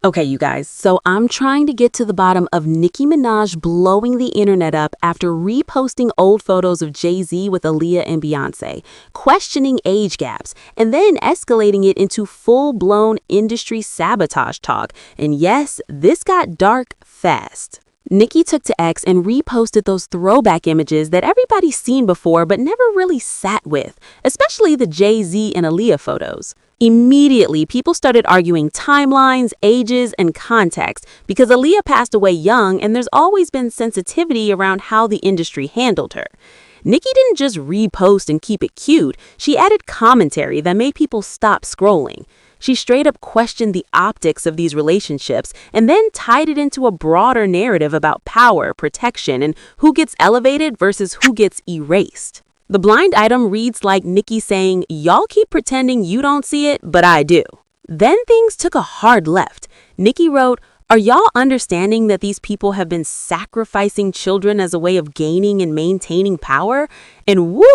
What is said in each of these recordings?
Okay, you guys, so I'm trying to get to the bottom of Nicki Minaj blowing the internet up after reposting old photos of Jay-Z with Aaliyah and Beyoncé, questioning age gaps, and then escalating it into full-blown industry sabotage talk. And yes, this got dark fast. Nicki took to X and reposted those throwback images that everybody's seen before but never really sat with, especially the Jay-Z and Aaliyah photos. Immediately, people started arguing timelines, ages, and context because Aaliyah passed away young and there's always been sensitivity around how the industry handled her. Nicki didn't just repost and keep it cute, she added commentary that made people stop scrolling. She straight up questioned the optics of these relationships and then tied it into a broader narrative about power, protection, and who gets elevated versus who gets erased. The blind item reads like Nicki saying, "Y'all keep pretending you don't see it, but I do." Then things took a hard left. Nicki wrote, "Are y'all understanding that these people have been sacrificing children as a way of gaining and maintaining power?" And woo,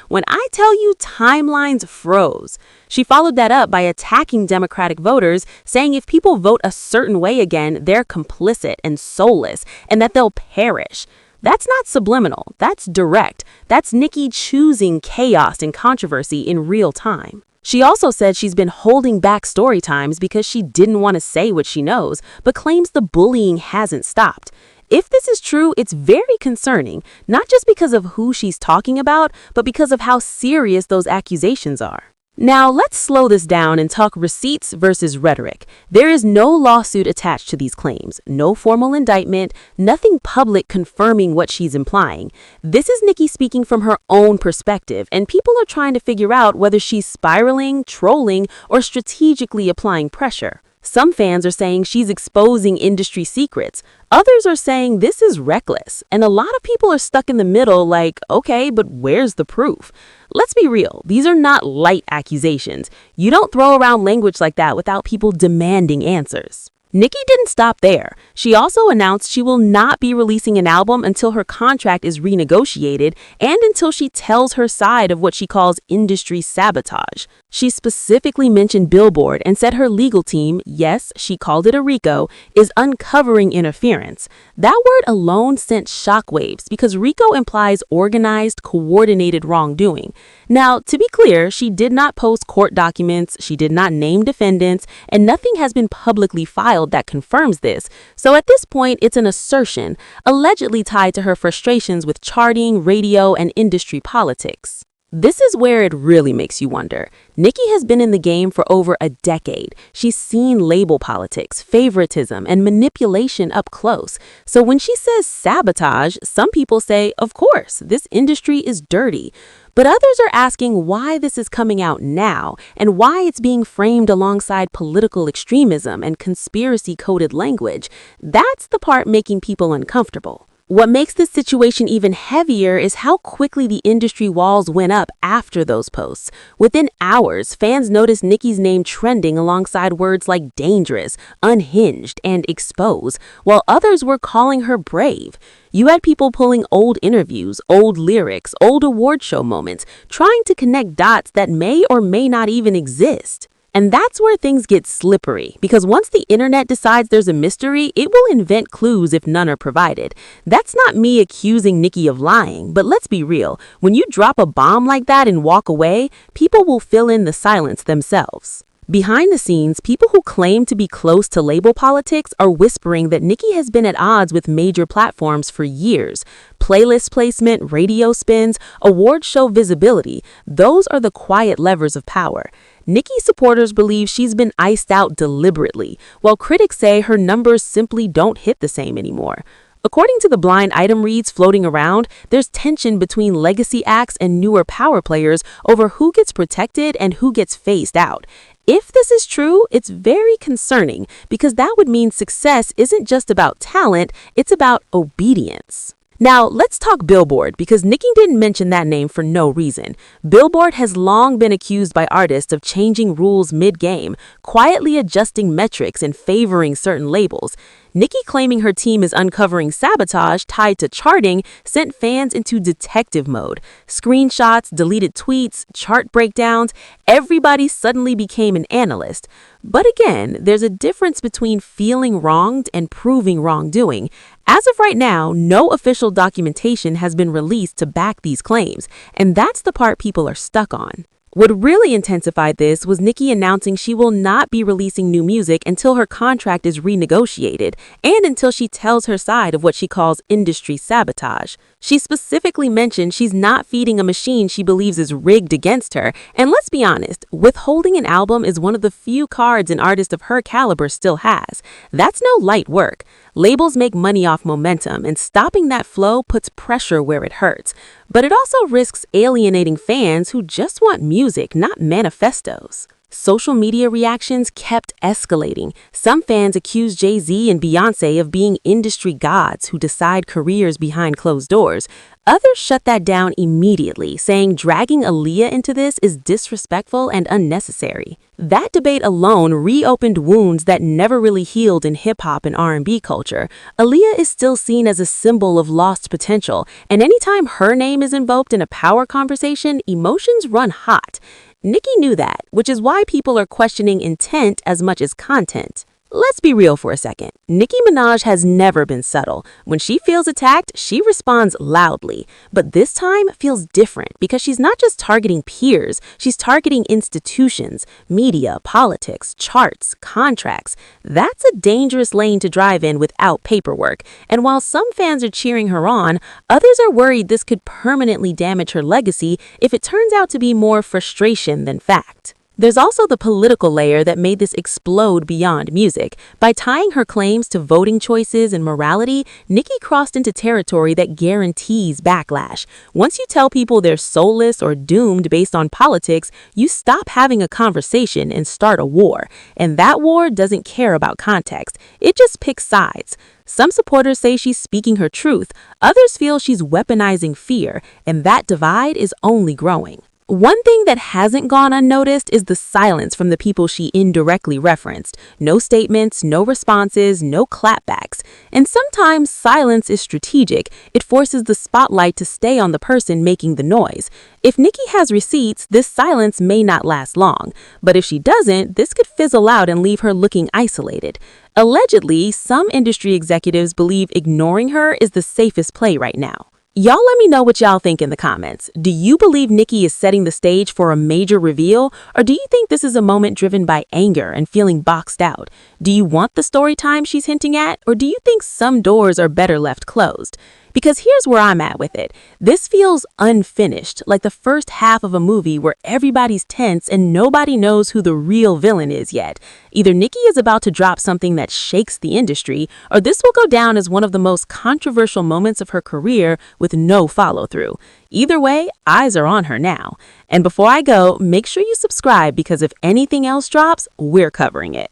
when I tell you timelines froze. She followed that up by attacking Democratic voters, saying if people vote a certain way again, they're complicit and soulless, and that they'll perish. That's not subliminal, that's direct. That's Nicki choosing chaos and controversy in real time. She also said she's been holding back story times because she didn't want to say what she knows, but claims the bullying hasn't stopped. If this is true, it's very concerning, not just because of who she's talking about, but because of how serious those accusations are. Now, let's slow this down and talk receipts versus rhetoric. There is no lawsuit attached to these claims, no formal indictment, nothing public confirming what she's implying. This is Nicki speaking from her own perspective, and people are trying to figure out whether she's spiraling, trolling, or strategically applying pressure. Some fans are saying she's exposing industry secrets. Others are saying this is reckless. And a lot of people are stuck in the middle like, okay, but where's the proof? Let's be real. These are not light accusations. You don't throw around language like that without people demanding answers. Nicki didn't stop there. She also announced she will not be releasing an album until her contract is renegotiated and until she tells her side of what she calls industry sabotage. She specifically mentioned Billboard and said her legal team, yes, she called it a RICO, is uncovering interference. That word alone sent shockwaves because RICO implies organized, coordinated wrongdoing. Now, to be clear, she did not post court documents, she did not name defendants, and nothing has been publicly filed that confirms this. So at this point, it's an assertion, allegedly tied to her frustrations with charting, radio, and industry politics. This is where it really makes you wonder. Nicki has been in the game for over a decade. She's seen label politics, favoritism, and manipulation up close. So when she says sabotage, some people say, of course, this industry is dirty. But others are asking why this is coming out now and why it's being framed alongside political extremism and conspiracy-coded language. That's the part making people uncomfortable. What makes this situation even heavier is how quickly the industry walls went up after those posts. Within hours, fans noticed Nicki's name trending alongside words like dangerous, unhinged, and expose, while others were calling her brave. You had people pulling old interviews, old lyrics, old award show moments, trying to connect dots that may or may not even exist. And that's where things get slippery, because once the internet decides there's a mystery, it will invent clues if none are provided. That's not me accusing Nicki of lying, but let's be real. When you drop a bomb like that and walk away, people will fill in the silence themselves. Behind the scenes, people who claim to be close to label politics are whispering that Nicki has been at odds with major platforms for years. Playlist placement, radio spins, award show visibility, those are the quiet levers of power. Nicki supporters believe she's been iced out deliberately, while critics say her numbers simply don't hit the same anymore. According to the blind item reads floating around, there's tension between legacy acts and newer power players over who gets protected and who gets phased out. If this is true, it's very concerning because that would mean success isn't just about talent, it's about obedience. Now, let's talk Billboard, because Nicki didn't mention that name for no reason. Billboard has long been accused by artists of changing rules mid-game, quietly adjusting metrics and favoring certain labels. Nicki claiming her team is uncovering sabotage tied to charting sent fans into detective mode. Screenshots, deleted tweets, chart breakdowns, everybody suddenly became an analyst. But again, there's a difference between feeling wronged and proving wrongdoing. As of right now, no official documentation has been released to back these claims, and that's the part people are stuck on. What really intensified this was Nicki announcing she will not be releasing new music until her contract is renegotiated and until she tells her side of what she calls industry sabotage. She specifically mentioned she's not feeding a machine she believes is rigged against her, and let's be honest, withholding an album is one of the few cards an artist of her caliber still has. That's no light work. Labels make money off momentum, and stopping that flow puts pressure where it hurts. But it also risks alienating fans who just want music, not manifestos. Social media reactions kept escalating. Some fans accused Jay-Z and Beyoncé of being industry gods who decide careers behind closed doors. Others shut that down immediately, saying dragging Aaliyah into this is disrespectful and unnecessary. That debate alone reopened wounds that never really healed in hip-hop and R&B culture. Aaliyah is still seen as a symbol of lost potential, and anytime her name is invoked in a power conversation, emotions run hot. Nicki knew that, which is why people are questioning intent as much as content. Let's be real for a second. Nicki Minaj has never been subtle. When she feels attacked, she responds loudly. But this time feels different because she's not just targeting peers, she's targeting institutions, media, politics, charts, contracts. That's a dangerous lane to drive in without paperwork. And while some fans are cheering her on, others are worried this could permanently damage her legacy if it turns out to be more frustration than fact. There's also the political layer that made this explode beyond music. By tying her claims to voting choices and morality, Nicki crossed into territory that guarantees backlash. Once you tell people they're soulless or doomed based on politics, you stop having a conversation and start a war. And that war doesn't care about context. It just picks sides. Some supporters say she's speaking her truth. Others feel she's weaponizing fear, and that divide is only growing. One thing that hasn't gone unnoticed is the silence from the people she indirectly referenced. No statements, no responses, no clapbacks. And sometimes silence is strategic. It forces the spotlight to stay on the person making the noise. If Nicki has receipts, this silence may not last long. But if she doesn't, this could fizzle out and leave her looking isolated. Allegedly, some industry executives believe ignoring her is the safest play right now. Y'all let me know what y'all think in the comments. Do you believe Nicki is setting the stage for a major reveal? Or do you think this is a moment driven by anger and feeling boxed out? Do you want the story time she's hinting at? Or do you think some doors are better left closed? Because here's where I'm at with it. This feels unfinished, like the first half of a movie where everybody's tense and nobody knows who the real villain is yet. Either Nicki is about to drop something that shakes the industry, or this will go down as one of the most controversial moments of her career with no follow-through. Either way, eyes are on her now. And before I go, make sure you subscribe because if anything else drops, we're covering it.